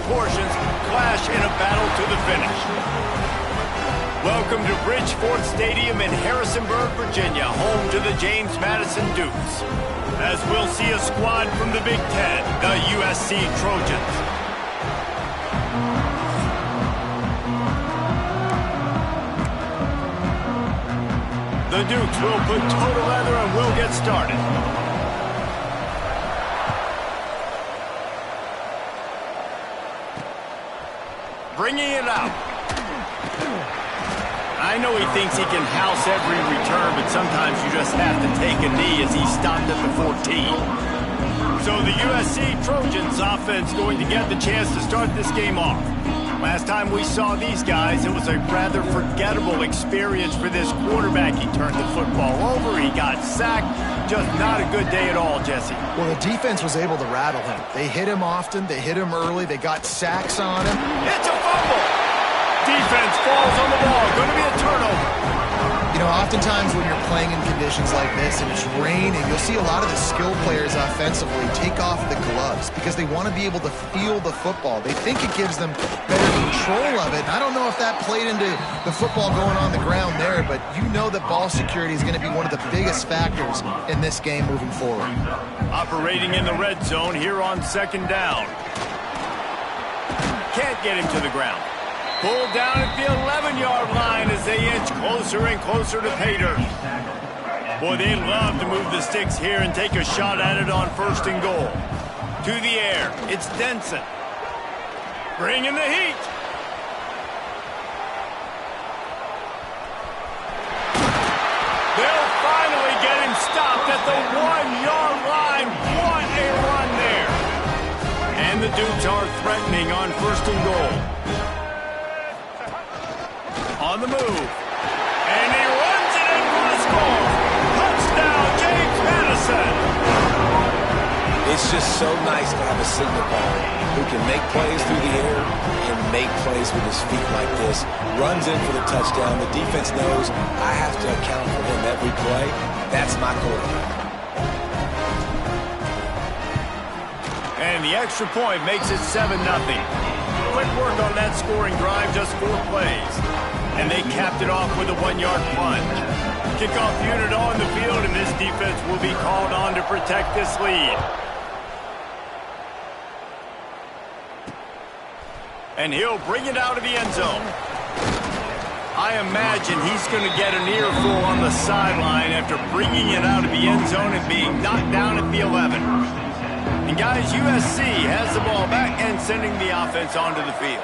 proportions clash in a battle to the finish. Welcome to Bridgeport Stadium in Harrisonburg, Virginia, home to the James Madison Dukes. As we'll see a squad from the Big Ten, the USC Trojans. The Dukes will put total leather and will get started. Bringing it out. I know he thinks he can house every return, but sometimes you just have to take a knee as he stopped at the 14. So the USC Trojans offense going to get the chance to start this game off. Last time we saw these guys, it was a rather forgettable experience for this quarterback. He turned the football over, he got sacked. Just not a good day at all, Jesse. Well, the defense was able to rattle him. They hit him often, they hit him early, they got sacks on him. It's a fumble! Defense falls on the ball. Going to be a turnover. You know, oftentimes when you're playing in conditions like this and it's raining, you'll see a lot of the skill players offensively take off the gloves because they want to be able to feel the football. They think it gives them better control of it. And I don't know if that played into the football going on the ground there, but you know that ball security is going to be one of the biggest factors in this game moving forward. Operating in the red zone here on second down. Can't get him to the ground. Pulled down at the 11-yard line as they inch closer and closer to pay dirt. Boy, they love to move the sticks here and take a shot at it on first and goal. To the air, it's Denson. Bringing the heat. They'll finally get him stopped at the 1-yard line. What a run there. And the Dukes are threatening on first and goal. On the move. And he runs it in for the score. Touchdown, James Madison. It's just so nice to have a signal baller who can make plays through the air and make plays with his feet like this. Runs in for the touchdown. The defense knows I have to account for him every play. That's my quarterback. And the extra point makes it 7-0. Quick work on that scoring drive, just 4 plays. And they capped it off with a 1-yard plunge. Kickoff unit on the field, and this defense will be called on to protect this lead. And he'll bring it out of the end zone. I imagine he's going to get an earful on the sideline after bringing it out of the end zone and being knocked down at the 11. And guys, USC has the ball back and sending the offense onto the field.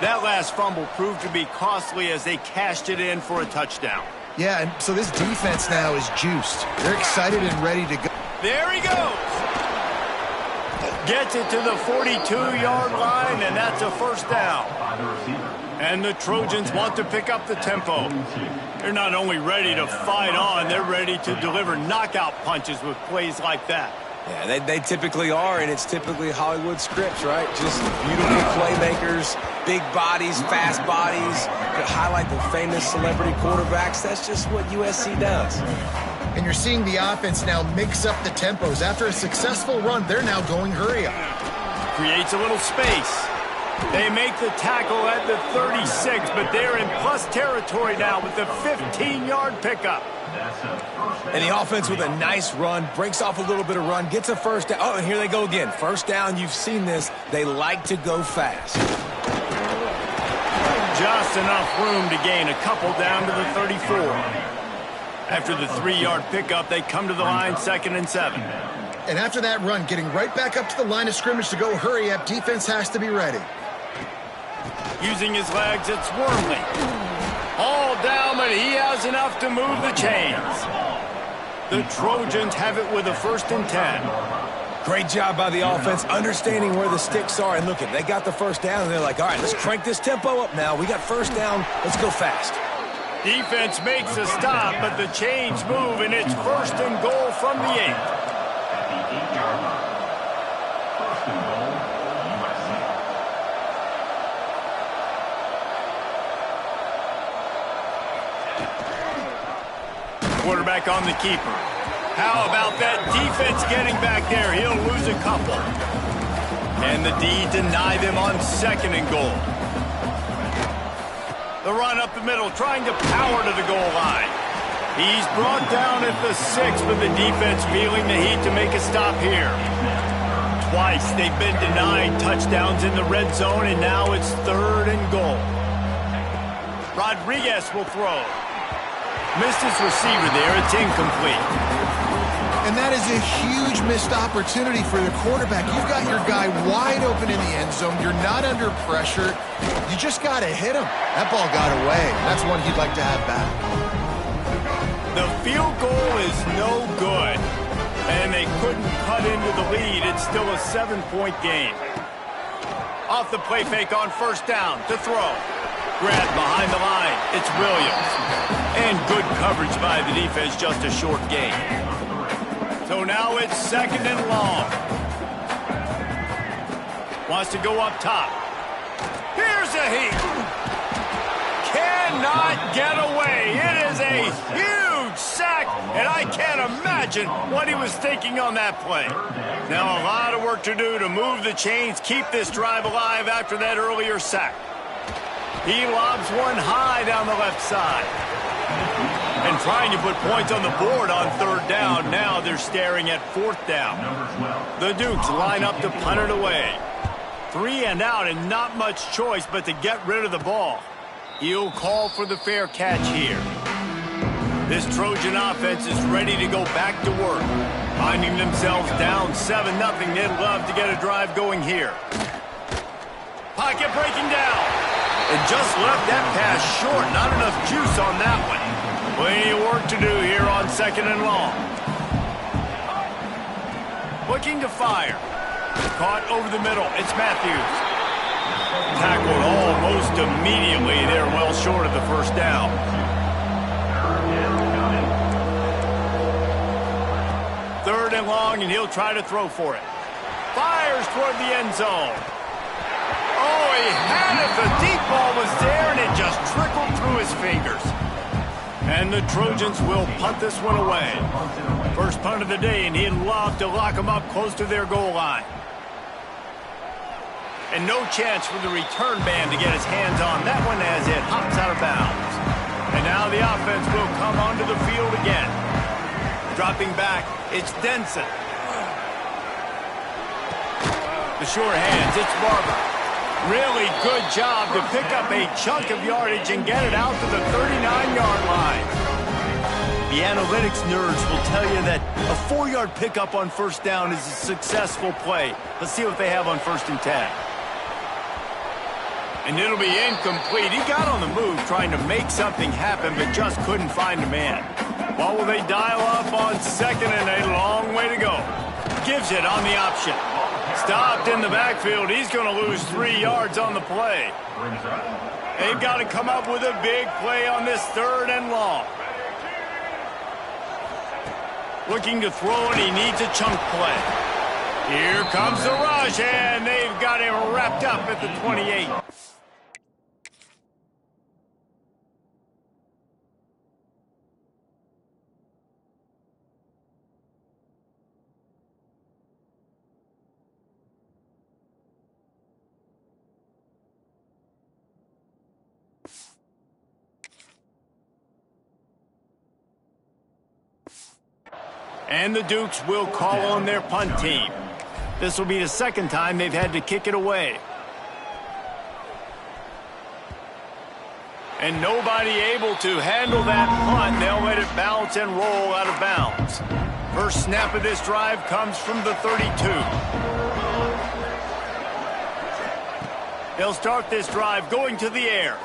That last fumble proved to be costly as they cashed it in for a touchdown. Yeah, and so this defense now is juiced. They're excited and ready to go. There he goes. Gets it to the 42-yard line, and that's a first down. And the Trojans want to pick up the tempo. They're not only ready to fight on, they're ready to deliver knockout punches with plays like that. Yeah, they typically are, and it's typically Hollywood scripts, right? Just beautiful playmakers, big bodies, fast bodies. Could highlight the famous celebrity quarterbacks. That's just what USC does. And you're seeing the offense now mix up the tempos. After a successful run, they're now going hurry up. Creates a little space. They make the tackle at the 36, but they're in plus territory now with the 15-yard pickup. And the offense with a nice run, breaks off a little bit of run, gets a first down. Oh, and here they go again. First down, you've seen this. They like to go fast. Just enough room to gain a couple down to the 34. After the 3-yard pickup, they come to the line 2nd and 7. And after that run, getting right back up to the line of scrimmage to go hurry up, defense has to be ready. Using his legs, it's Wormley. All down, but he has enough to move the chains. The Trojans have it with a 1st and 10. Great job by the offense, understanding where the sticks are. And look, they got the first down, and they're like, all right, let's crank this tempo up now. We got first down. Let's go fast. Defense makes a stop, but the chains move, and it's 1st and goal from the 8. Quarterback on the keeper. How about that defense getting back there? He'll lose a couple. And the D deny them on 2nd and goal. The run up the middle, trying to power to the goal line. He's brought down at the 6, but the defense feeling the heat to make a stop here. Twice they've been denied touchdowns in the red zone, and now it's 3rd and goal. Rodriguez will throw. Missed his receiver there. It's incomplete. And that is a huge missed opportunity for the quarterback. You've got your guy wide open in the end zone. You're not under pressure. You just got to hit him. That ball got away. That's one he'd like to have back. The field goal is no good. And they couldn't cut into the lead. It's still a 7-point game. Off the play fake on 1st down to throw. Grabbed behind the line. It's Williams. And good coverage by the defense, just a short gain. So now it's 2nd and long. Wants to go up top. Here's a heat. Cannot get away. It is a huge sack, and I can't imagine what he was thinking on that play. Now a lot of work to do to move the chains, keep this drive alive after that earlier sack. He lobs one high down the left side. And trying to put points on the board on 3rd down. Now they're staring at 4th down. The Dukes line up to punt it away. 3 and out, and not much choice but to get rid of the ball. He'll call for the fair catch here. This Trojan offense is ready to go back to work. Finding themselves down 7-0, they'd love to get a drive going here. Pocket breaking down. And just left that pass short. Not enough juice on that one. Plenty of work to do here on 2nd and long. Looking to fire. Caught over the middle. It's Matthews. Tackled almost immediately. They're well short of the 1st down. Third and long, and he'll try to throw for it. Fires toward the end zone. Oh, he had it. The deep ball was there, and it just trickled through his fingers. And the Trojans will punt this one away. First punt of the day, and he'd love to lock them up close to their goal line. And no chance for the return man to get his hands on that one as it hops out of bounds. And now the offense will come onto the field again. Dropping back, it's Denson. The sure hands, it's Barber. Really good job to pick up a chunk of yardage and get it out to the 39-yard line. The analytics nerds will tell you that a 4-yard pickup on 1st down is a successful play. Let's see what they have on 1st and 10. And it'll be incomplete. He got on the move trying to make something happen, but just couldn't find a man. What will they dial up on 2nd and a long way to go? Gives it on the option. Stopped in the backfield. He's going to lose 3 yards on the play. They've got to come up with a big play on this 3rd and long. Looking to throw, and he needs a chunk play. Here comes the rush, and they've got him wrapped up at the 28. And the Dukes will call on their punt team. This will be the 2nd time they've had to kick it away. And nobody able to handle that punt. They'll let it bounce and roll out of bounds. First snap of this drive comes from the 32. They'll start this drive going to the air.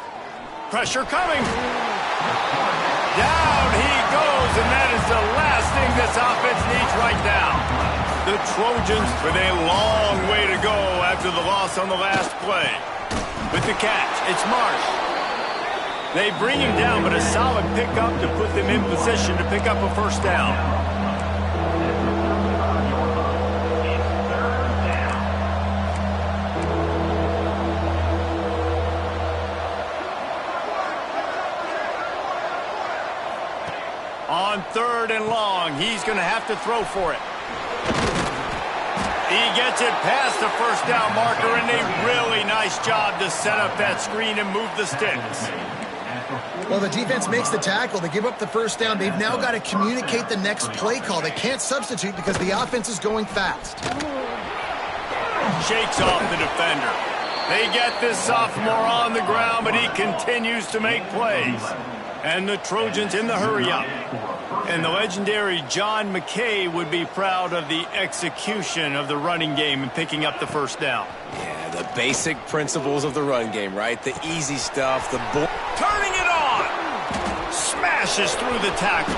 Pressure coming. Down he goes, and that is the last thing this offense needs right now. The Trojans with a long way to go after the loss on the last play. With the catch, it's Marsh. They bring him down, but a solid pickup to put them in position to pick up a 1st down. On 3rd and long, he's going to have to throw for it. He gets it past the first down marker, and a really nice job to set up that screen and move the sticks. Well, the defense makes the tackle. They give up the first down. They've now got to communicate the next play call. They can't substitute because the offense is going fast. Shakes off the defender. They get this sophomore on the ground, but he continues to make plays. And the Trojans in the hurry-up. And the legendary John McKay would be proud of the execution of the running game and picking up the first down. Yeah, the basic principles of the run game, right? The easy stuff, turning it on! Smashes through the tackle.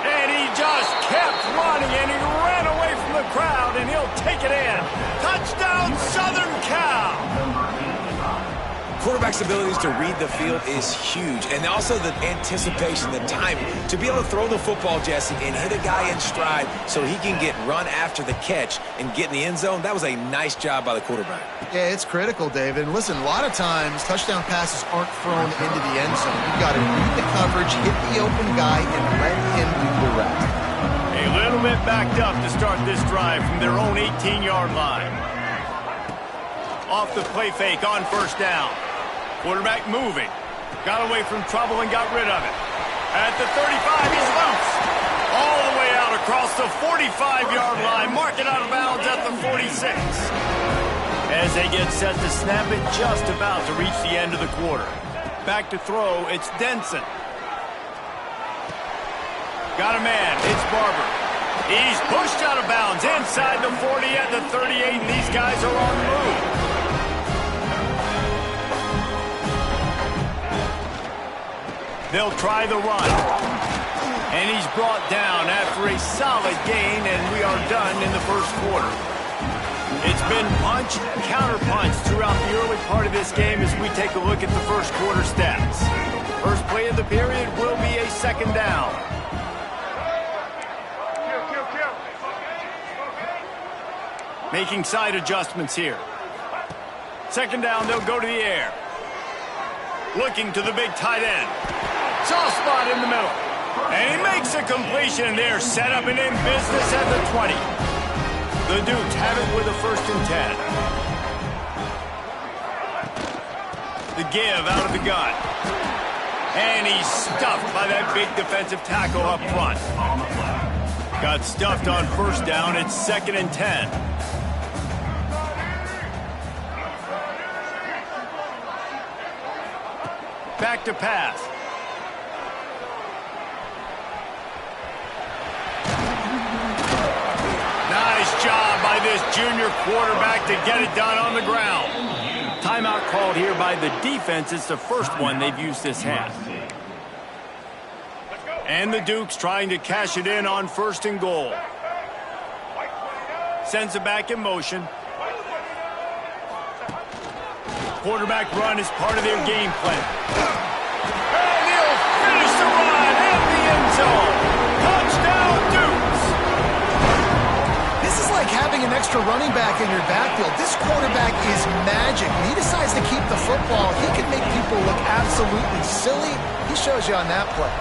And he just kept running, and he ran away from the crowd, and he'll take it in. Touchdown, Southern Cal! Quarterback's abilities to read the field is huge, and also the anticipation, the timing. To be able to throw the football, Jesse, and hit a guy in stride so he can get run after the catch and get in the end zone, that was a nice job by the quarterback. Yeah, it's critical, David. And listen, a lot of times touchdown passes aren't thrown into the end zone. You've got to read the coverage, hit the open guy, and let him do the rest. A little bit backed up to start this drive from their own 18-yard line. Off the play fake on first down. Quarterback moving. Got away from trouble and got rid of it. At the 35, he's loose. All the way out across the 45-yard line. Mark it out of bounds at the 46. As they get set to snap it, just about to reach the end of the quarter. Back to throw, it's Denson. Got a man, it's Barber. He's pushed out of bounds inside the 40 at the 38, and these guys are on the move. They'll try the run. And he's brought down after a solid gain, and we are done in the first quarter. It's been punch, counter-punch throughout the early part of this game as we take a look at the first quarter stats. First play of the period will be a second down. Making side adjustments here. Second down, they'll go to the air. Looking to the big tight end. Soft spot in the middle. And he makes a completion there. Set up and in business at the 20. The Dukes have it with a 1st and 10. The give out of the gun. And he's stuffed by that big defensive tackle up front. Got stuffed on first down. It's 2nd and 10. Back to pass. Nice job by this junior quarterback to get it done on the ground. Timeout called here by the defense. It's the first one they've used this half. And the Dukes trying to cash it in on 1st and goal. Sends it back in motion. Quarterback run is part of their game plan. And he'll finish the run in the end zone. Touchdown, Dukes! This is like having an extra running back in your backfield. This quarterback is magic. When he decides to keep the football, he can make people look absolutely silly. He shows you on that play.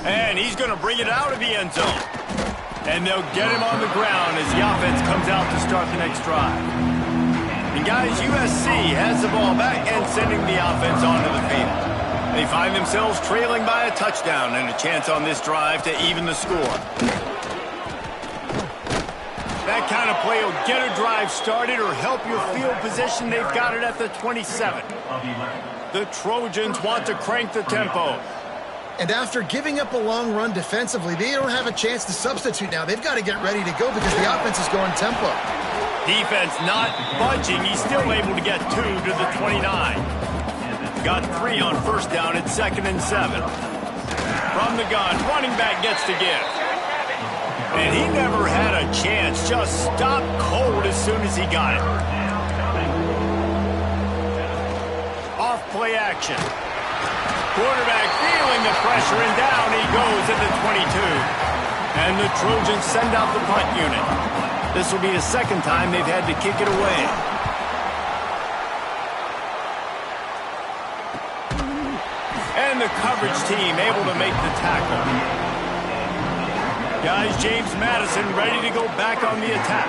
And he's going to bring it out of the end zone. And they'll get him on the ground as the offense comes out to start the next drive. And guys, USC has the ball back and sending the offense onto the field. They find themselves trailing by a touchdown and a chance on this drive to even the score. That kind of play will get a drive started or help your field position. They've got it at the 27. The Trojans want to crank the tempo. And after giving up a long run defensively, they don't have a chance to substitute now. They've got to get ready to go because the offense is going tempo. Defense not budging. He's still able to get 2 to the 29. Got 3 on first down at 2nd and 7. From the gun, running back gets to give. And he never had a chance. Just stopped cold as soon as he got it. Off play action. Quarterback feeling the pressure, and down he goes at the 22. And the Trojans send out the punt unit. This will be the second time they've had to kick it away. And the coverage team able to make the tackle. Guys, James Madison ready to go back on the attack.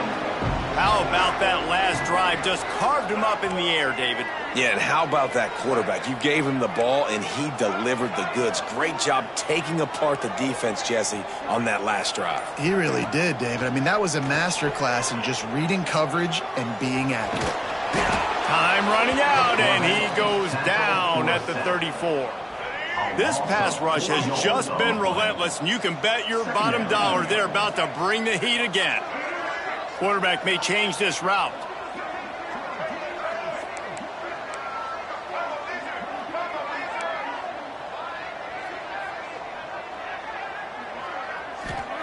How about that last drive? Just carved him up in the air, David. Yeah, and how about that quarterback? You gave him the ball, and he delivered the goods. Great job taking apart the defense, Jesse, on that last drive. He really did, David. I mean, that was a masterclass in just reading coverage and being accurate. Time running out, and he goes down at the 34. This pass rush has just been relentless, and you can bet your bottom dollar they're about to bring the heat again. Quarterback may change this route.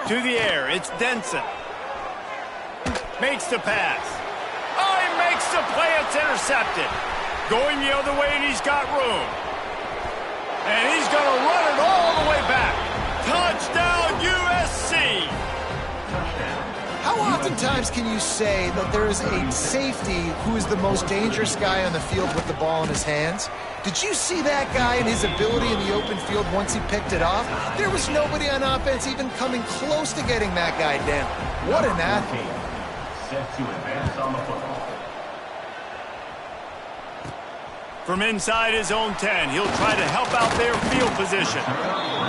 To the air, it's Denson. Makes the pass. Oh, he makes the play, it's intercepted. Going the other way, and he's got room. And he's going to run it all the way back. Touchdown, USC! How oftentimes can you say that there is a safety who is the most dangerous guy on the field with the ball in his hands? Did you see that guy and his ability in the open field once he picked it off? There was nobody on offense even coming close to getting that guy down. What an athlete. Set to advance on the football. From inside his own 10, he'll try to help out their field position.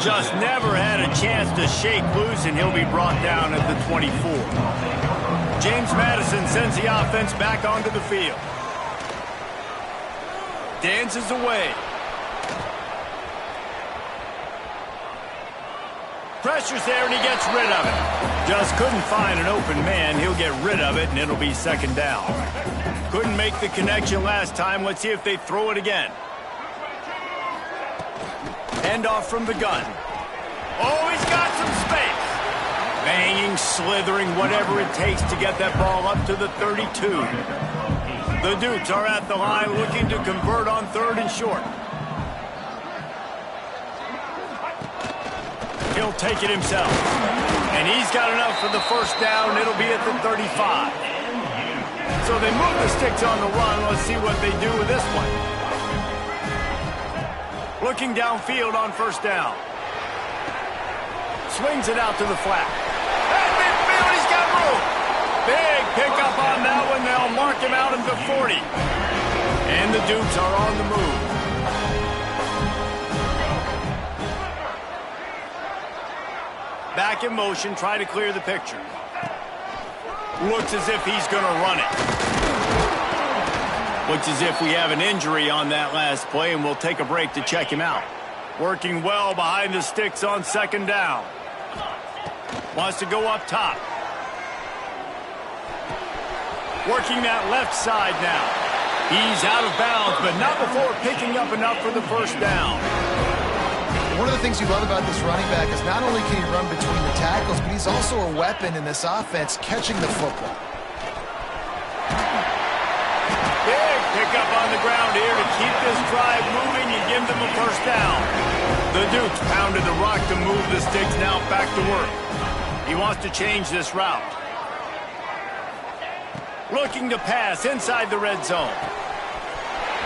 Just never had a chance to shake loose, and he'll be brought down at the 24. James Madison sends the offense back onto the field. Dances away. Pressure's there, and he gets rid of it. Just couldn't find an open man. He'll get rid of it, and it'll be second down. Couldn't make the connection last time. Let's see if they throw it again. Handoff from the gun. Oh, he's got some space. Banging, slithering, whatever it takes to get that ball up to the 32. The Dukes are at the line looking to convert on third and short. He'll take it himself. And he's got enough for the first down. It'll be at the 35. So they move the sticks on the run. Let's see what they do with this one. Looking downfield on first down. Swings it out to the flat. At midfield, he's got room. Big pickup on that one. They'll mark him out at the 40. And the Dukes are on the move. Back in motion, try to clear the picture. Looks as if he's going to run it. Looks as if we have an injury on that last play, and we'll take a break to check him out. Working well behind the sticks on second down. Wants to go up top. Working that left side now. He's out of bounds, but not before picking up enough for the first down. One of the things you love about this running back is not only can he run between the tackles, but he's also a weapon in this offense catching the football. Big pickup on the ground here to keep this drive moving and give them a first down. The Dukes pounded the rock to move the sticks, now back to work. He wants to change this route. Looking to pass inside the red zone.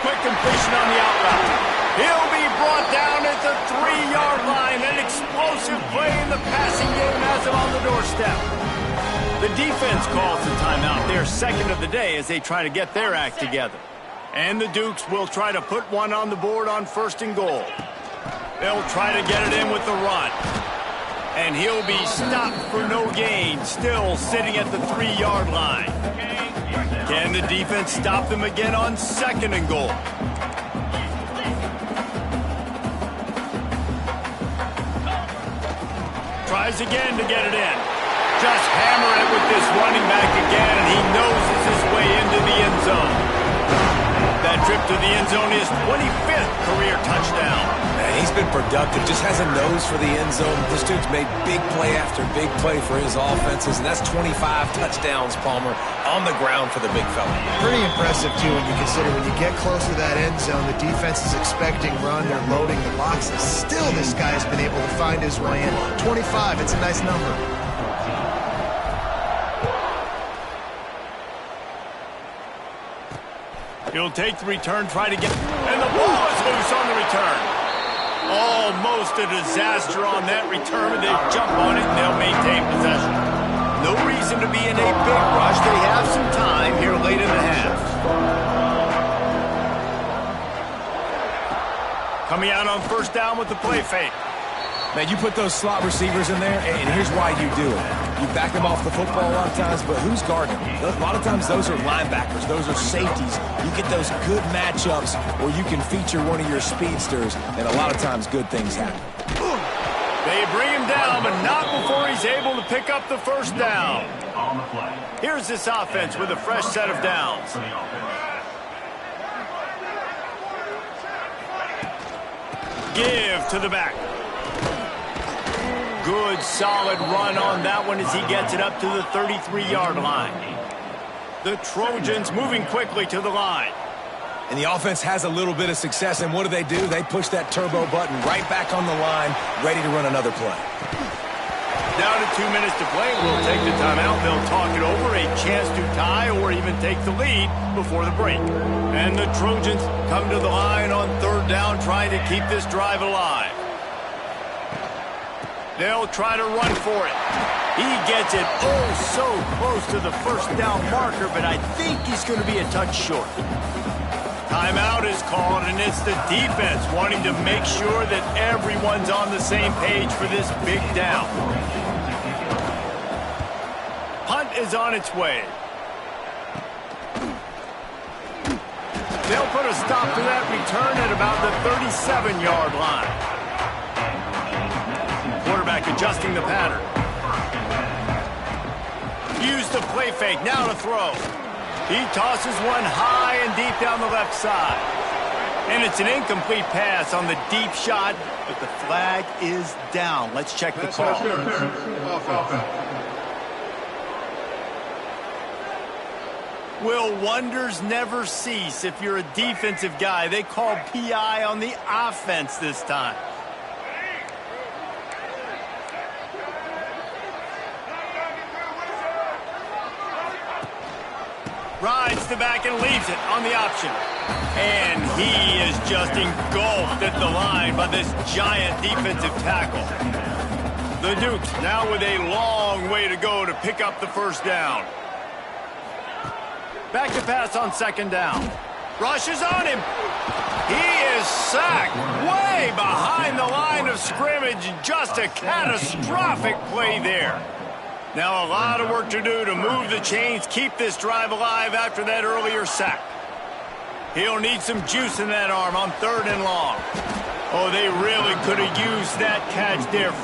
Quick completion on the out route. He'll be brought down at the 3-yard line. An explosive play in the passing game has him on the doorstep. The defense calls the timeout, their second of the day, as they try to get their act together. And the Dukes will try to put one on the board on first and goal. They'll try to get it in with the run. And he'll be stopped for no gain, still sitting at the 3-yard line. Can the defense stop them again on second and goal? Tries again to get it in. Just hammer it with this running back again, and he noses his way into the end zone. That trip to the end zone is 25th career touchdown. Man, he's been productive, just has a nose for the end zone. This dude's made big play after big play for his offenses, and that's 25 touchdowns, Palmer, on the ground for the big fella. Pretty impressive, too, when you consider when you get close to that end zone, the defense is expecting run, they're loading the boxes. Still, this guy has been able to find his way in. 25, it's a nice number. He'll take the return, try to get... And the ball is loose on the return. Almost a disaster on that return, but they jump on it and they'll maintain possession. No reason to be in a big rush. They have some time here late in the half. Coming out on first down with the play fake. Man, you put those slot receivers in there, and here's why you do it. You back them off the football a lot of times, but who's guarding them? A lot of times those are linebackers. Those are safeties. You get those good matchups where you can feature one of your speedsters, and a lot of times good things happen. They bring him down, but not before he's able to pick up the first down. Here's this offense with a fresh set of downs. Give to the back. Good, solid run on that one as he gets it up to the 33-yard line. The Trojans moving quickly to the line. And the offense has a little bit of success, and what do? They push that turbo button right back on the line, ready to run another play. Down to 2 minutes to play. We'll take the timeout. They'll talk it over, a chance to tie or even take the lead before the break. And the Trojans come to the line on third down, trying to keep this drive alive. They'll try to run for it. He gets it so close to the first down marker, but I think he's going to be a touch short. Timeout is called, and it's the defense wanting to make sure that everyone's on the same page for this big down. Punt is on its way. They'll put a stop to that return at about the 37-yard line. Quarterback adjusting the pattern. Use the play fake, now to throw. He tosses one high and deep down the left side. And it's an incomplete pass on the deep shot, but the flag is down. Let's check the call. Will wonders never cease if you're a defensive guy? They call PI on the offense this time. Rides the back and leaves it on the option. And he is just engulfed at the line by this giant defensive tackle. The Dukes now with a long way to go to pick up the first down. Back to pass on second down. Rushes on him. He is sacked way behind the line of scrimmage. Just a catastrophic play there. Now a lot of work to do to move the chains, keep this drive alive after that earlier sack. He'll need some juice in that arm on third and long. Oh, they really could have used that catch there.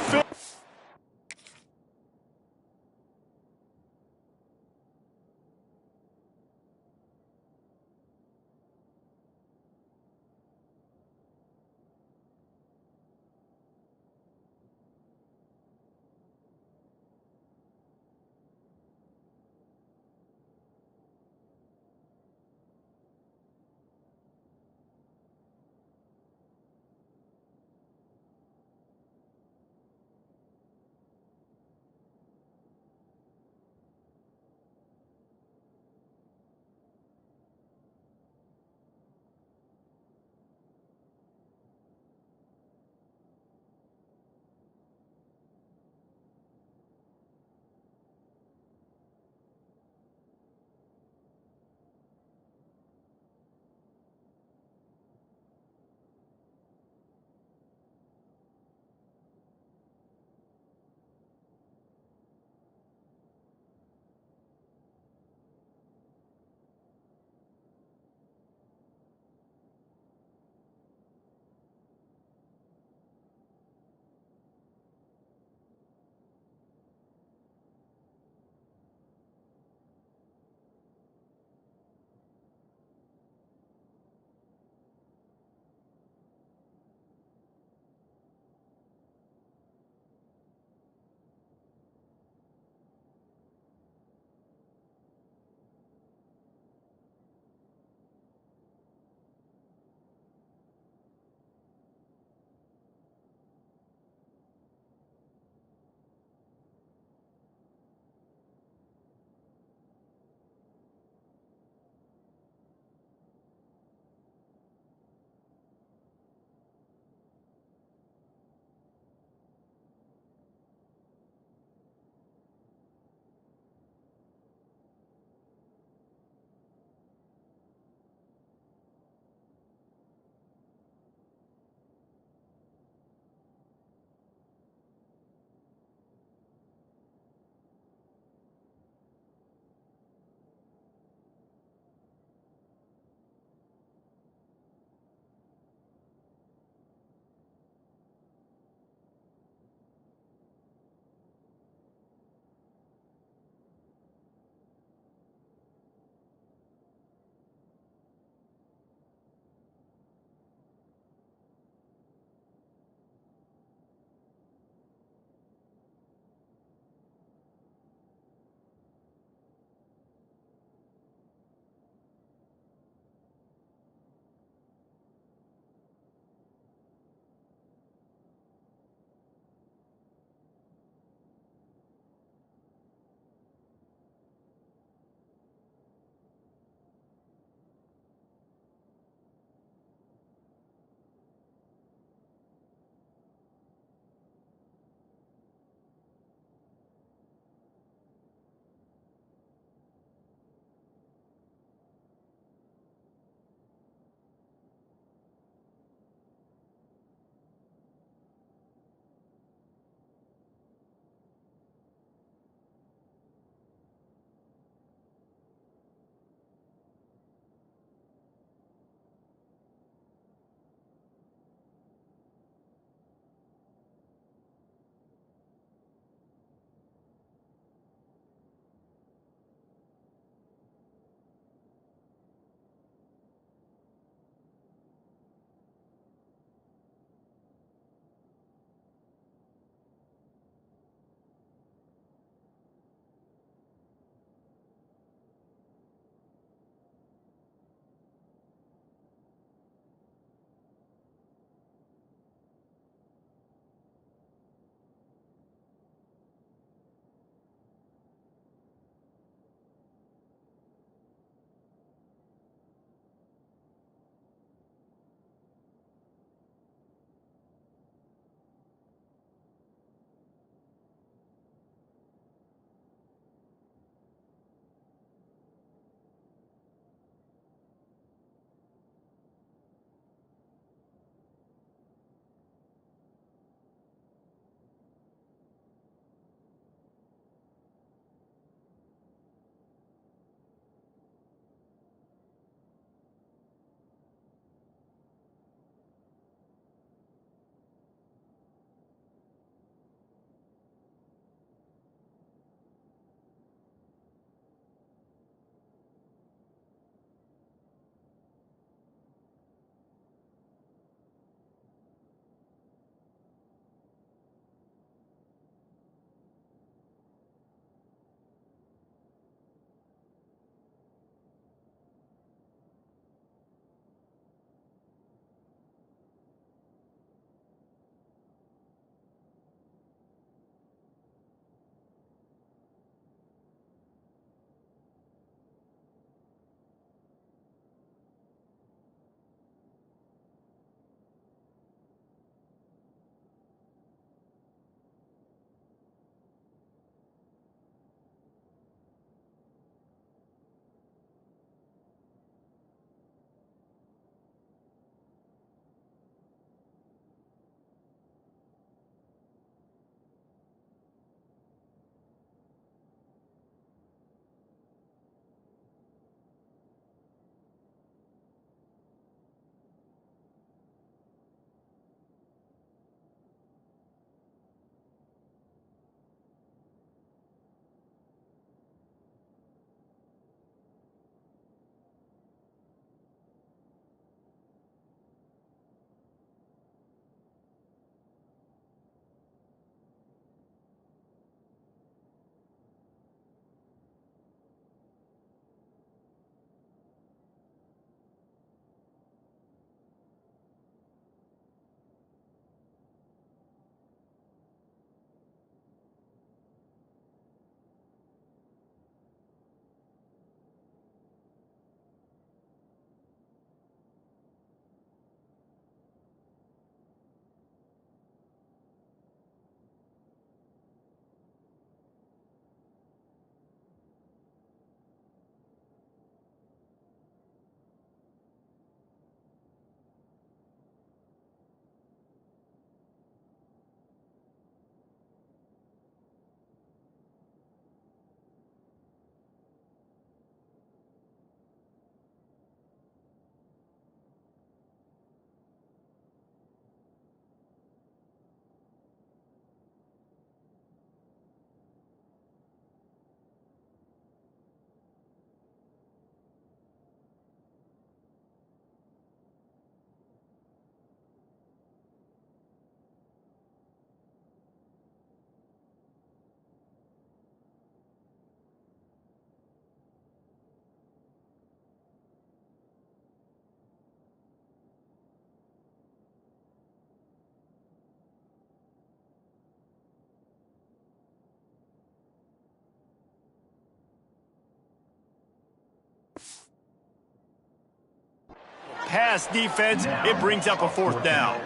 pass defense, it brings up a 4th down.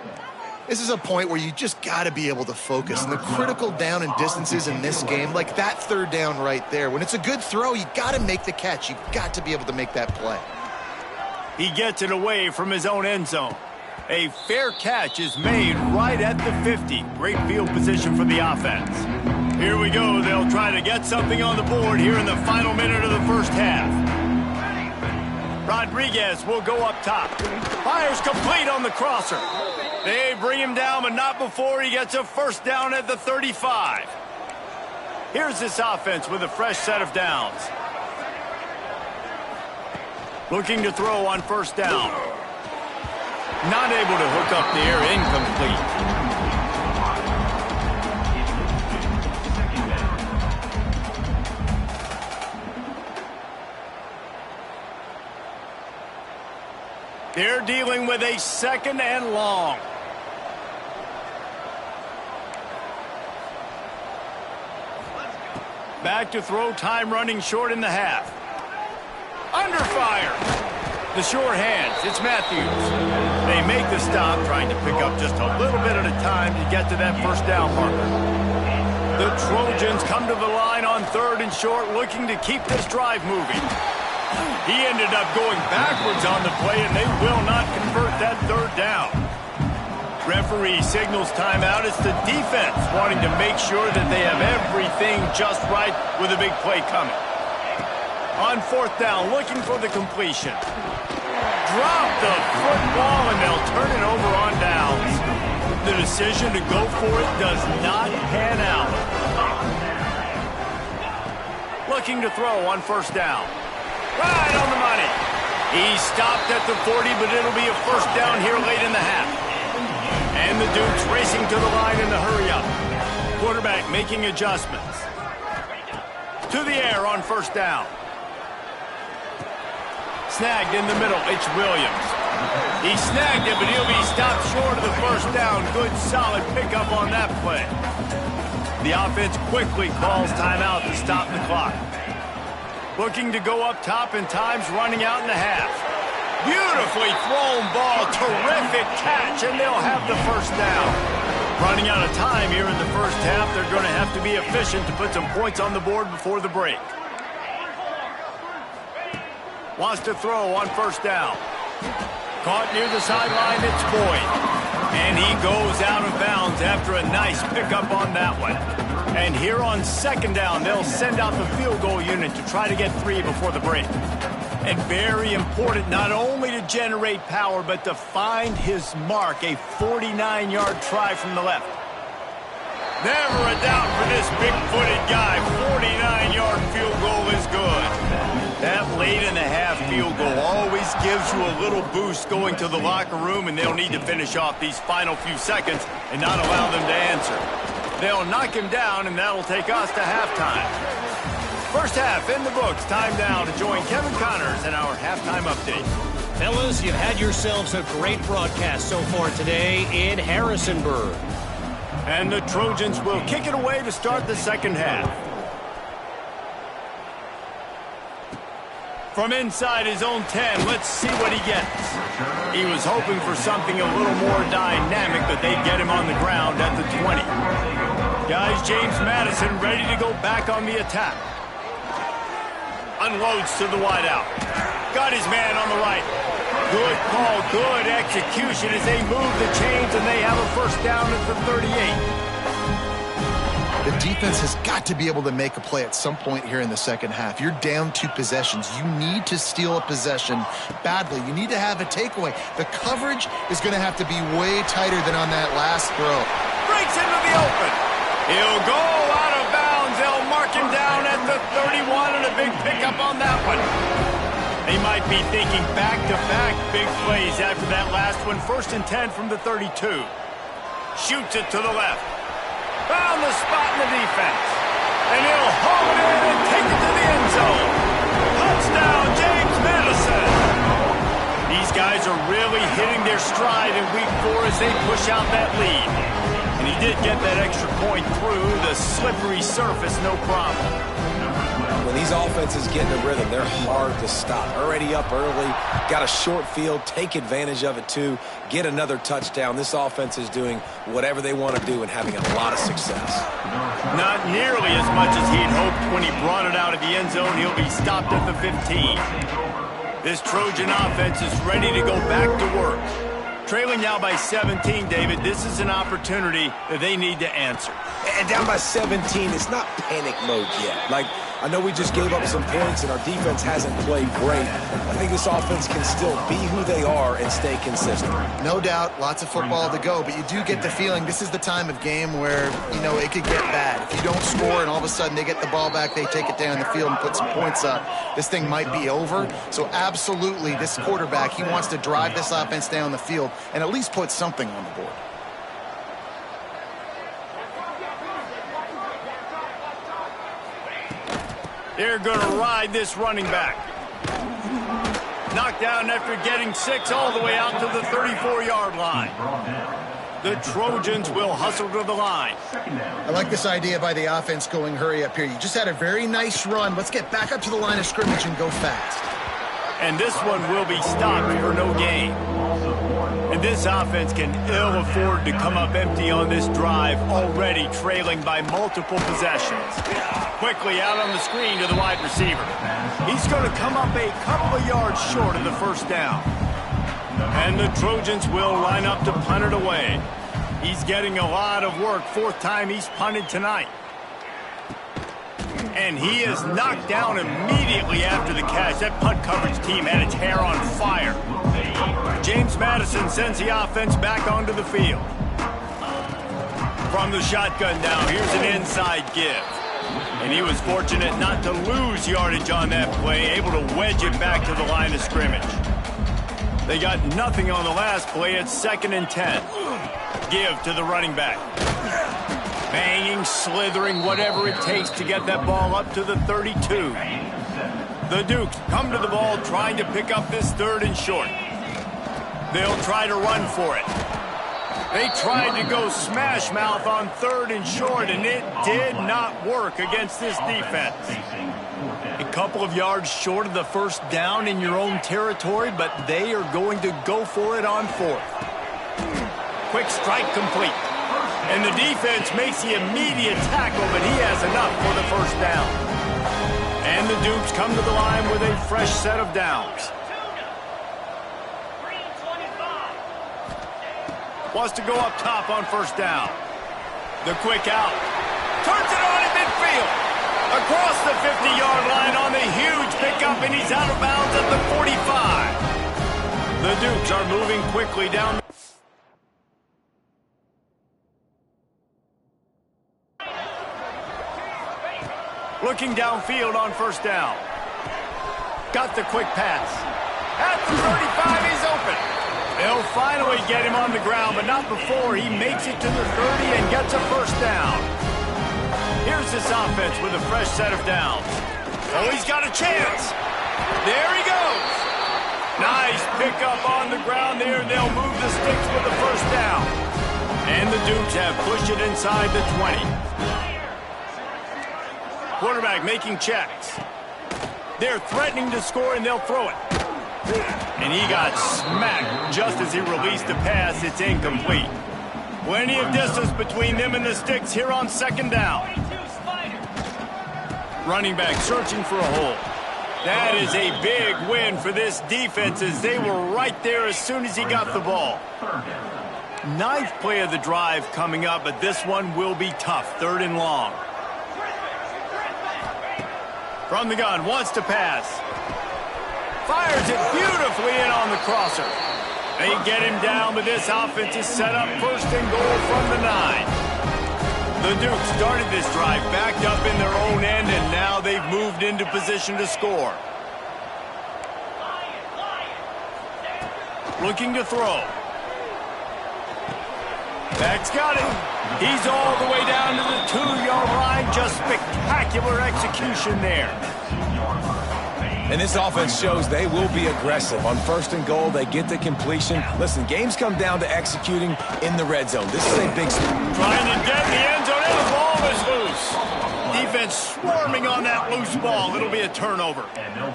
This is a point where you just got to be able to focus. And the critical down and distances in this game, like that 3rd down right there, when it's a good throw, you got to make the catch. You got to be able to make that play. He gets it away from his own end zone. A fair catch is made right at the 50. Great field position for the offense. Here we go. They'll try to get something on the board here in the final minute of the first half. Rodriguez will go up top. Fires complete on the crosser. They bring him down, but not before he gets a 1st down at the 35. Here's this offense with a fresh set of downs. Looking to throw on 1st down. Not able to hook up there, incomplete. They're dealing with a 2nd and long. Back to throw, time running short in the half. Under fire. The sure hands, it's Matthews. They make the stop, trying to pick up just a little bit at a time to get to that 1st down marker. The Trojans come to the line on 3rd and short, looking to keep this drive moving. He ended up going backwards on the play, and they will not convert that 3rd down. Referee signals timeout. It's the defense wanting to make sure that they have everything just right with a big play coming. On 4th down, looking for the completion. Drop the football, and they'll turn it over on downs. The decision to go for it does not pan out. Looking to throw on 1st down. Right on the money. He stopped at the 40, but it'll be a 1st down here late in the half. And the Dukes racing to the line in the hurry-up. Quarterback making adjustments. To the air on 1st down. Snagged in the middle, it's Williams. He snagged it, but he'll be stopped short of the 1st down. Good, solid pickup on that play. The offense quickly calls timeout to stop the clock. Looking to go up top, and time's running out in the half. Beautifully thrown ball, terrific catch, and they'll have the 1st down. Running out of time here in the 1st half, they're going to have to be efficient to put some points on the board before the break. Wants to throw on 1st down. Caught near the sideline, it's Boyd. And he goes out of bounds after a nice pickup on that one. And here on 2nd down, they'll send out the field goal unit to try to get 3 before the break. And very important not only to generate power, but to find his mark, a 49-yard try from the left. Never a doubt for this big-footed guy. 49-yard field goal is good. That late in the half field goal always gives you a little boost going to the locker room, and they'll need to finish off these final few seconds and not allow them to answer. They'll knock him down, and that'll take us to halftime. 1st half in the books. Time now to join Kevin Connors in our halftime update. Fellas, you've had yourselves a great broadcast so far today in Harrisonburg. And the Trojans will kick it away to start the 2nd half. From inside his own 10, let's see what he gets. He was hoping for something a little more dynamic, but they'd get him on the ground at the 20. Guys, James Madison ready to go back on the attack. Unloads to the wideout. Got his man on the right. Good call, good execution as they move the chains, and they have a 1st down at the 38. The defense has got to be able to make a play at some point here in the 2nd half. You're down 2 possessions. You need to steal a possession badly. You need to have a takeaway. The coverage is going to have to be way tighter than on that last throw. Breaks into the open. He'll go out of bounds. They'll mark him down at the 31, and a big pickup on that one. They might be thinking back-to-back big plays after that last one. 1st and 10 from the 32. Shoots it to the left. Found the spot in the defense. And he'll haul it in and take it to the end zone. Touchdown, James Madison. These guys are really hitting their stride in week 4 as they push out that lead. And he did get that extra point through the slippery surface, no problem. when these offenses get in a rhythm, they're hard to stop. Already up early, got a short field, take advantage of it too, get another touchdown. This offense is doing whatever they want to do and having a lot of success. Not nearly as much as he'd hoped when he brought it out of the end zone. He'll be stopped at the 15. This Trojan offense is ready to go back to work. Trailing now by 17, David, this is an opportunity that they need to answer. And down by 17, it's not panic mode yet. Like, I know we just gave up some points and our defense hasn't played great. I think this offense can still be who they are and stay consistent. No doubt, lots of football to go, but you do get the feeling this is the time of game where, you know, it could get bad. If you don't score and all of a sudden they get the ball back, they take it down the field and put some points up, this thing might be over. So absolutely, this quarterback, he wants to drive this offense down the field and at least put something on the board. They're going to ride this running back. Knocked down after getting 6 all the way out to the 34-yard line. The Trojans will hustle to the line. I like this idea by the offense going hurry up here. You just had a very nice run. Let's get back up to the line of scrimmage and go fast. And this one will be stopped for no gain. And this offense can ill afford to come up empty on this drive, already trailing by multiple possessions. Quickly out on the screen to the wide receiver. He's going to come up a couple of yards short of the first down. And the Trojans will line up to punt it away. He's getting a lot of work. 4th time he's punted tonight. And he is knocked down immediately after the catch. That punt coverage team had its hair on fire. James Madison sends the offense back onto the field. From the shotgun now, here's an inside give. And he was fortunate not to lose yardage on that play, able to wedge it back to the line of scrimmage. They got nothing on the last play. It's 2nd and 10. Give to the running back. Banging, slithering, whatever it takes to get that ball up to the 32. The Dukes come to the ball trying to pick up this 3rd and short. They'll try to run for it. They tried to go smash mouth on 3rd and short, and it did not work against this defense. A couple of yards short of the first down in your own territory, but they are going to go for it on 4th. Quick strike complete. And the defense makes the immediate tackle, but he has enough for the first down. And the Dukes come to the line with a fresh set of downs. Wants to go up top on first down. The quick out. Turns it on in midfield. Across the 50-yard line on the huge pickup, and he's out of bounds at the 45. The Dukes are moving quickly down. Looking downfield on first down. Got the quick pass. At the 35, he's open. They'll finally get him on the ground, but not before he makes it to the 30 and gets a first down. Here's this offense with a fresh set of downs. Oh, he's got a chance. There he goes. Nice pickup on the ground there, and they'll move the sticks with the first down. And the Dukes have pushed it inside the 20. Quarterback making checks. They're threatening to score, and they'll throw it. And he got smacked just as he released the pass. It's incomplete. Plenty of distance between them and the sticks here on 2nd down. Running back searching for a hole. That is a big win for this defense as they were right there as soon as he got the ball. 9th play of the drive coming up, but this one will be tough. 3rd and long. From the gun, wants to pass. Fires it beautifully in on the crosser. They get him down, but this offense is set up 1st and goal from the 9. The Dukes started this drive backed up in their own end, and now they've moved into position to score. Looking to throw. Back's got him. He's all the way down to the 2-yard line. Just spectacular execution there. And this offense shows they will be aggressive. On 1st and goal, they get the completion. Listen, games come down to executing in the red zone. This is a big... Trying to get in the end zone, and the ball is loose. defense swarming on that loose ball. It'll be a turnover.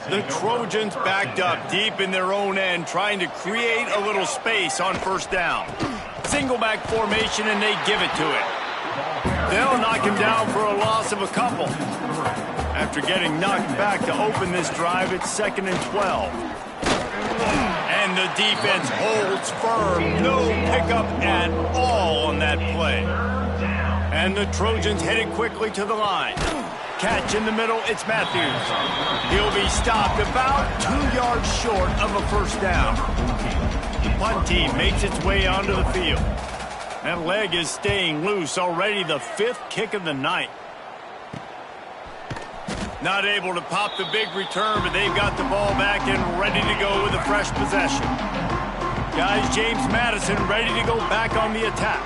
The Trojans backed up deep in their own end, trying to create a little space on first down. Single back formation, and they give it to it. They'll knock him down for a loss of a couple. After getting knocked back to open this drive, it's 2nd and 12. And the defense holds firm. No pickup at all on that play. And the Trojans headed quickly to the line. Catch in the middle, it's Matthews. He'll be stopped about 2 yards short of a first down. The punt team makes its way onto the field. That leg is staying loose, already the 5th kick of the night. Not able to pop the big return, but they've got the ball back and ready to go with a fresh possession. Guys, James Madison ready to go back on the attack.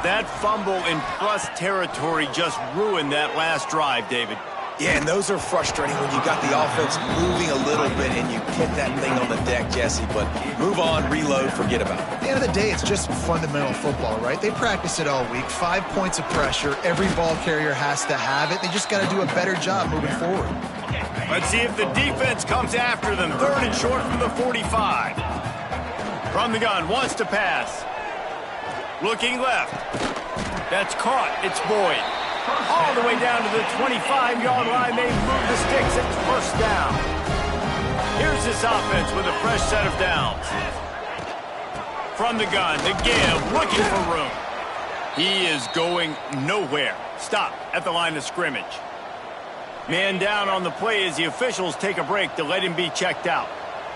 That fumble in plus territory just ruined that last drive, David. Yeah, and those are frustrating when you got the offense moving a little bit and you hit that thing on the deck, Jesse. But move on, reload, forget about it. At the end of the day, it's just fundamental football, right? They practice it all week. 5 points of pressure. Every ball carrier has to have it. They just got to do a better job moving forward. Let's see if the defense comes after them. 3rd and short from the 45. From the gun, wants to pass. Looking left. That's caught. It's Boyd. All the way down to the 25-yard line. They move the sticks. It's first down. Here's this offense with a fresh set of downs. From the gun, the give, looking for room. He is going nowhere. Stop at the line of scrimmage. Man down on the play as the officials take a break to let him be checked out.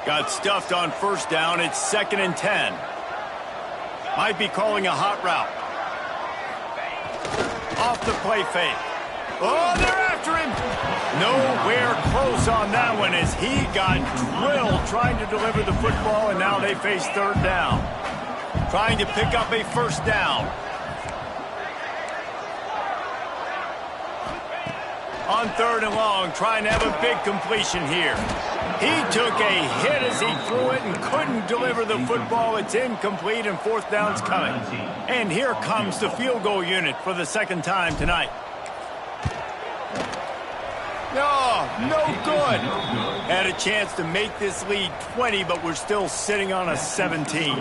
Got stuffed on first down. It's 2nd and 10. Might be calling a hot route. Off the play fake. Oh, they're after him. Nowhere close on that one as he got drilled trying to deliver the football, and now they face 3rd down. Trying to pick up a first down. On 3rd and long, trying to have a big completion here. He took a hit as he threw it and couldn't deliver the football. It's incomplete, and 4th down's coming. And here comes the field goal unit for the 2nd time tonight. No good. Had a chance to make this lead 20, but we're still sitting on a 17.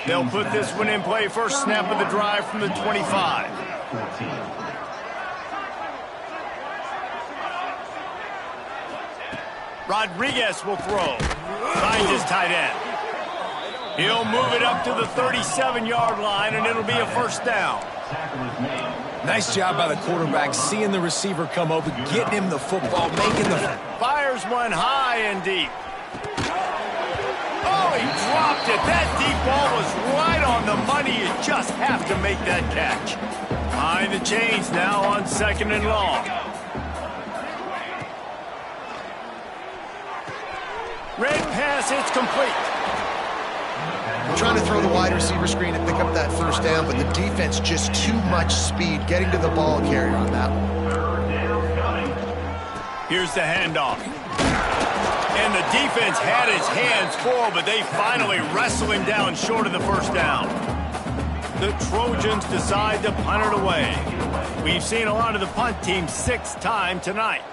They'll put this one in play. First snap of the drive from the 25. Rodriguez will throw. Finds his tight end. He'll move it up to the 37-yard line, and it'll be a first down. Nice job by the quarterback, seeing the receiver come open, getting him the football, making the... Fires one high and deep. Oh, he dropped it. That deep ball was right on the money. You just have to make that catch. Behind the chains now on 2nd and long. Red pass, it's complete. Trying to throw the wide receiver screen and pick up that first down, but the defense just too much speed getting to the ball carrier on that one. Here's the handoff. And the defense had his hands full, but they finally wrestle him down short of the first down. The Trojans decide to punt it away. We've seen a lot of the punt team 6th time tonight.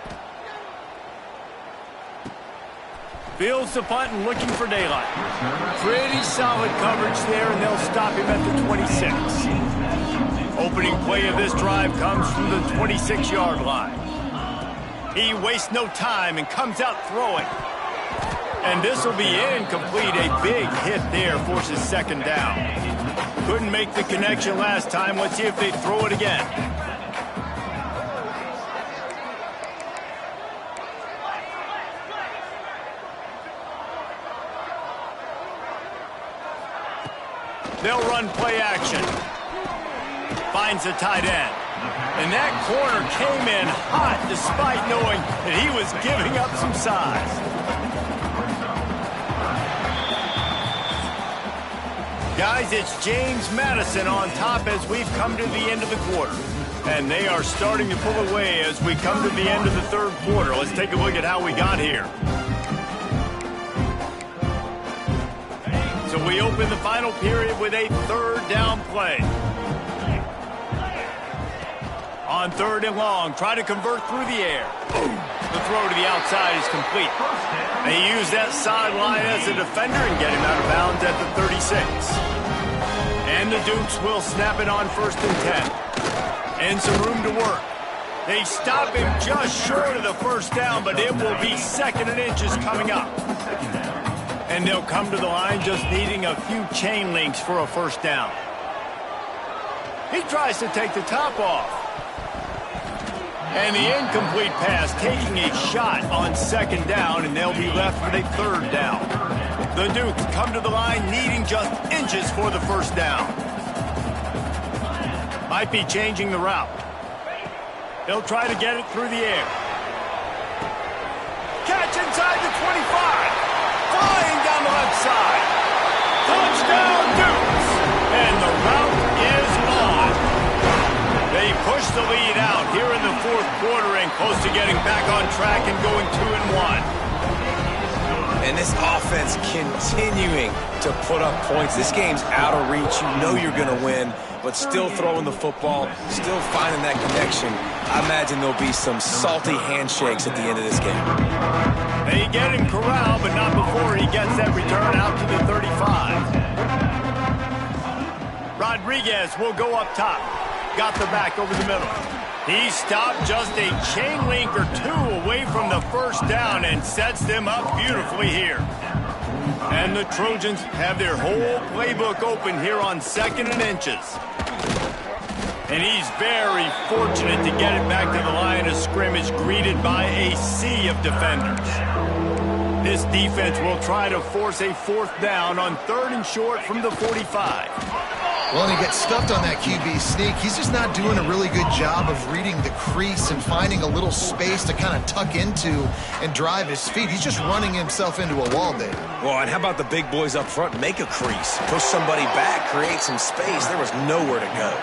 Fields the punt and looking for daylight. Pretty solid coverage there, and they'll stop him at the 26. Opening play of this drive comes from the 26-yard line. He wastes no time and comes out throwing. And this will be incomplete. A big hit there forces 2nd down. Couldn't make the connection last time. Let's see if they throw it again. They'll run play action. Finds the tight end. And that corner came in hot despite knowing that he was giving up some size. Guys, it's James Madison on top as we've come to the end of the quarter. And they are starting to pull away as we come to the end of the 3rd quarter. Let's take a look at how we got here. So we open the final period with a 3rd down play. On 3rd and long, try to convert through the air. The throw to the outside is complete. They use that sideline as a defender and get him out of bounds at the 36. And the Dukes will snap it on 1st and 10. And some room to work. They stop him just short of the 1st down, but it will be 2nd and inches coming up. And they'll come to the line just needing a few chain links for a 1st down. He tries to take the top off. And the incomplete pass taking a shot on 2nd down, and they'll be left with a 3rd down. The Dukes come to the line needing just inches for the 1st down. Might be changing the route. They'll try to get it through the air. Catch inside the 25. Flying down the left side. Touchdown Dukes. And the route is on. They push the lead out here in the 4th quarter and close to getting back on track and going 2-1. And this offense continuing to put up points. This game's out of reach. You know you're going to win, but still throwing the football, still finding that connection. I imagine there'll be some salty handshakes at the end of this game. They get him corralled, but not before he gets that return out to the 35. Rodriguez will go up top. Got the back over the middle. He stopped just a chain link or 2 away from the 1st down and sets them up beautifully here. And the Trojans have their whole playbook open here on 2nd and inches. And he's very fortunate to get it back to the line of scrimmage, greeted by a sea of defenders. This defense will try to force a 4th down on 3rd and short from the 45. Well, and he gets stuffed on that QB sneak. He's just not doing a really good job of reading the crease and finding a little space to kind of tuck into and drive his feet. He's just running himself into a wall there. Well, and how about the big boys up front? Make a crease. Push somebody back. Create some space. There was nowhere to go.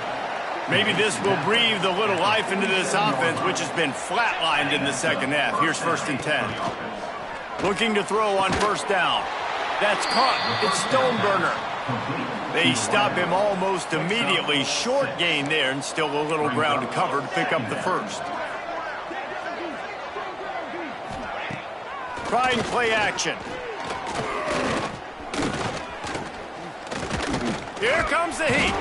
Maybe this will breathe a little life into this offense, which has been flatlined in the 2nd half. Here's 1st and 10. Looking to throw on 1st down. That's caught. It's Stoneburner. They stop him almost immediately. Short gain there, and still a little ground to cover to pick up the 1st. Trying play action. Here comes the heat.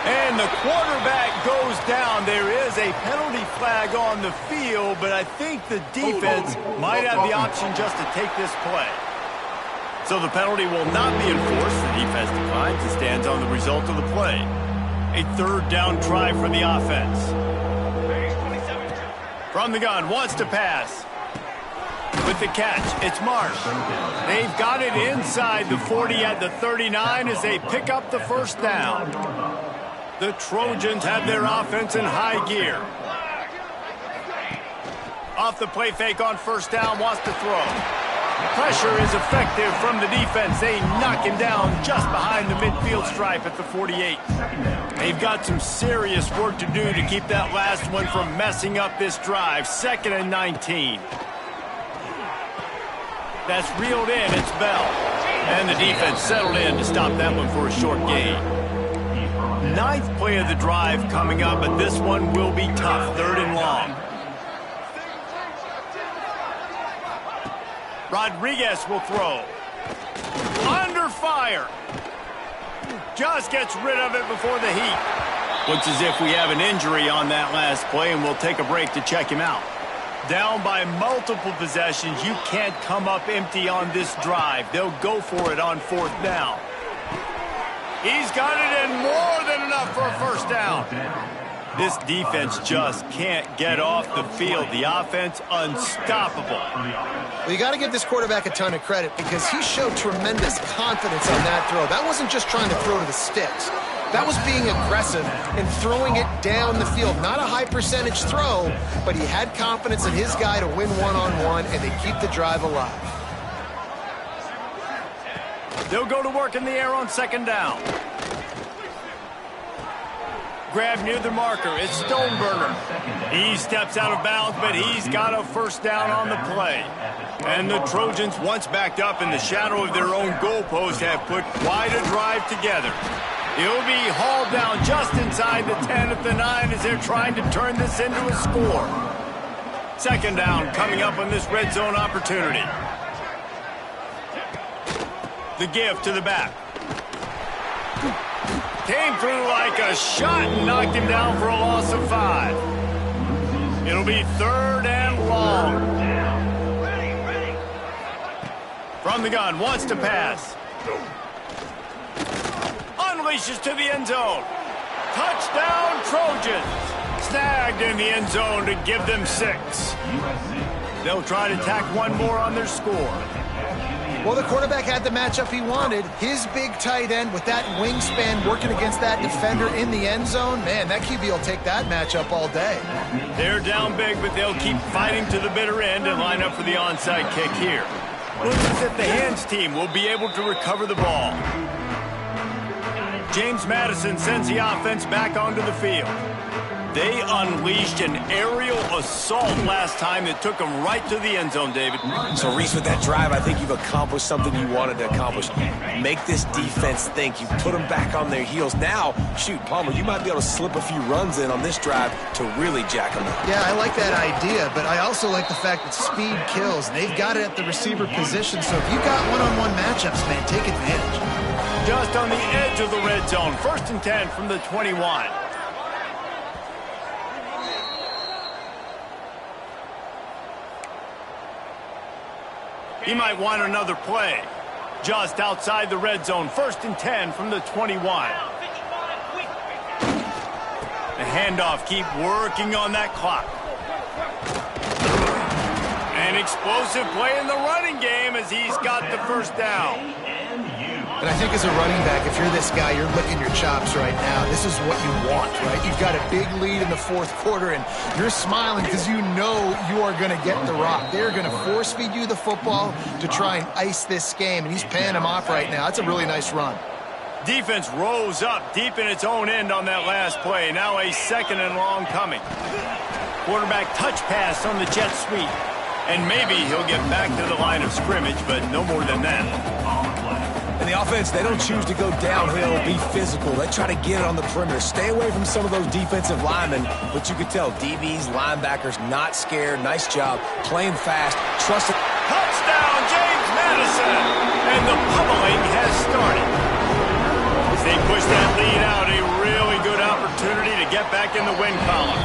And the quarterback goes down. There is a penalty flag on the field, but I think the defense might have the option just to take this play. So the penalty will not be enforced. The defense declines and stands on the result of the play. A 3rd down try for the offense. From the gun, wants to pass. With the catch, it's Marsh. They've got it inside the 40 at the 39 as they pick up the 1st down. The Trojans have their offense in high gear. Off the play fake on 1st down, wants to throw. Pressure is effective from the defense. They knock him down just behind the midfield stripe at the 48. They've got some serious work to do to keep that last one from messing up this drive. 2nd and 19. That's reeled in. It's Bell. And the defense settled in to stop that one for a short gain. 9th play of the drive coming up, but this one will be tough. 3rd and long. Rodriguez will throw. Under fire. Just gets rid of it before the heat. Looks as if we have an injury on that last play, and we'll take a break to check him out. Down by multiple possessions, you can't come up empty on this drive. They'll go for it on 4th down. He's got it in more than enough for a 1st down. This defense just can't get off the field. The offense unstoppable. Well, you got to give this quarterback a ton of credit because he showed tremendous confidence on that throw. That wasn't just trying to throw to the sticks. That was being aggressive and throwing it down the field. Not a high percentage throw, but he had confidence in his guy to win one-on-one, and they keep the drive alive. They'll go to work in the air on 2nd down. Grab near the marker. It's Stoneburner. He steps out of bounds, but he's got a 1st down on the play. And the Trojans, once backed up in the shadow of their own goalpost, have put quite a drive together. He'll be hauled down just inside the 10 at the 9 as they're trying to turn this into a score. Second down coming up on this red zone opportunity. The give to the back. Came through like a shot and knocked him down for a loss of 5. It'll be 3rd and long. From the gun, wants to pass. Unleashes to the end zone. Touchdown, Trojans. Snagged in the end zone to give them 6. They'll try to tack one more on their score. Well, the quarterback had the matchup he wanted. His big tight end with that wingspan working against that defender in the end zone. Man, that QB will take that matchup all day. They're down big, but they'll keep fighting to the bitter end and line up for the onside kick here. Looks as if the hands team will be able to recover the ball. James Madison sends the offense back onto the field. They unleashed an aerial assault last time that took them right to the end zone, David. So, Reese, with that drive, I think you've accomplished something you wanted to accomplish. Make this defense think. You put them back on their heels. Now, shoot, Palmer, you might be able to slip a few runs in on this drive to really jack them up. Yeah, I like that idea, but I also like the fact that speed kills. They've got it at the receiver position, so if you got one-on-one matchups, man, take advantage. Just on the edge of the red zone. 1st and 10 from the 21. He might want another play. Just outside the red zone. 1st and 10 from the 21. The handoff, keep working on that clock. An explosive play in the running game as he's got the 1st down. And I think as a running back, if you're this guy, you're licking your chops right now. This is what you want, right? You've got a big lead in the 4th quarter, and you're smiling because you know you are going to get the rock. They're going to force-feed you the football to try and ice this game, and he's paying him off right now. That's a really nice run. Defense rose up deep in its own end on that last play. Now a 2nd and long coming. Quarterback touch pass on the jet sweep. And maybe he'll get back to the line of scrimmage, but no more than that. And the offense, they don't choose to go downhill, be physical. They try to get it on the perimeter. Stay away from some of those defensive linemen, but you could tell DBs, linebackers, not scared. Nice job, playing fast, trusted. Touchdown, James Madison! And the pummeling has started. As they push that lead out, a really good opportunity to get back in the win column.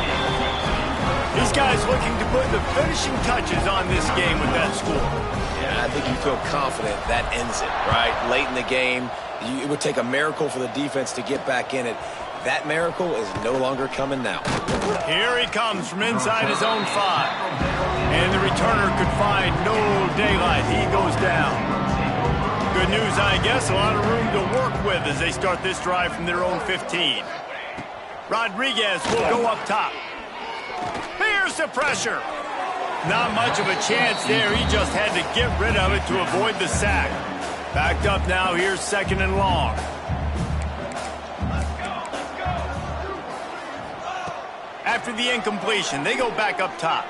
These guys looking to put the finishing touches on this game with that score. I think you feel confident that ends it, right? Late in the game, it would take a miracle for the defense to get back in it. That miracle is no longer coming now. Here he comes from inside his own 5. And the returner could find no daylight. He goes down. Good news, I guess. A lot of room to work with as they start this drive from their own 15. Rodriguez will go up top. Here's the pressure. Not much of a chance there. He just had to get rid of it to avoid the sack. Backed up now. Here's 2nd and long. After the incompletion, they go back up top.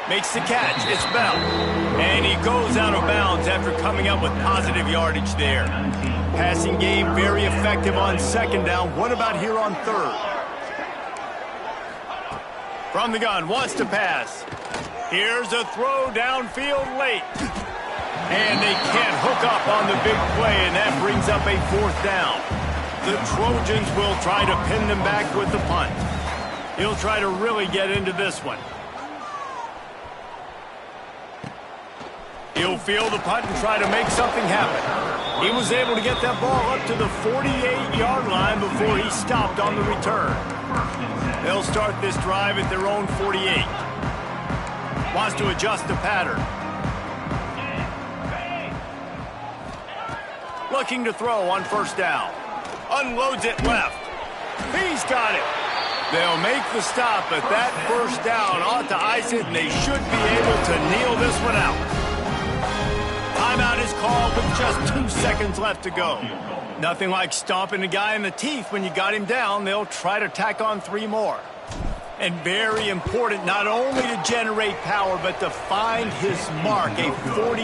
Makes the catch. It's Bell. And he goes out of bounds after coming up with positive yardage there. Passing game very effective on 2nd down. What about here on 3rd? From the gun, wants to pass. Here's a throw downfield late. And they can't hook up on the big play, and that brings up a 4th down. The Trojans will try to pin them back with the punt. He'll try to really get into this one. He'll field the punt and try to make something happen. He was able to get that ball up to the 48-yard line before he stopped on the return. They'll start this drive at their own 48. Wants to adjust the pattern. Looking to throw on 1st down. Unloads it left. He's got it. They'll make the stop, but that 1st down ought to ice it, and they should be able to kneel this one out. Timeout is called with just 2 seconds left to go. Nothing like stomping a guy in the teeth when you got him down. They'll try to tack on 3 more. And very important not only to generate power, but to find his mark, a 40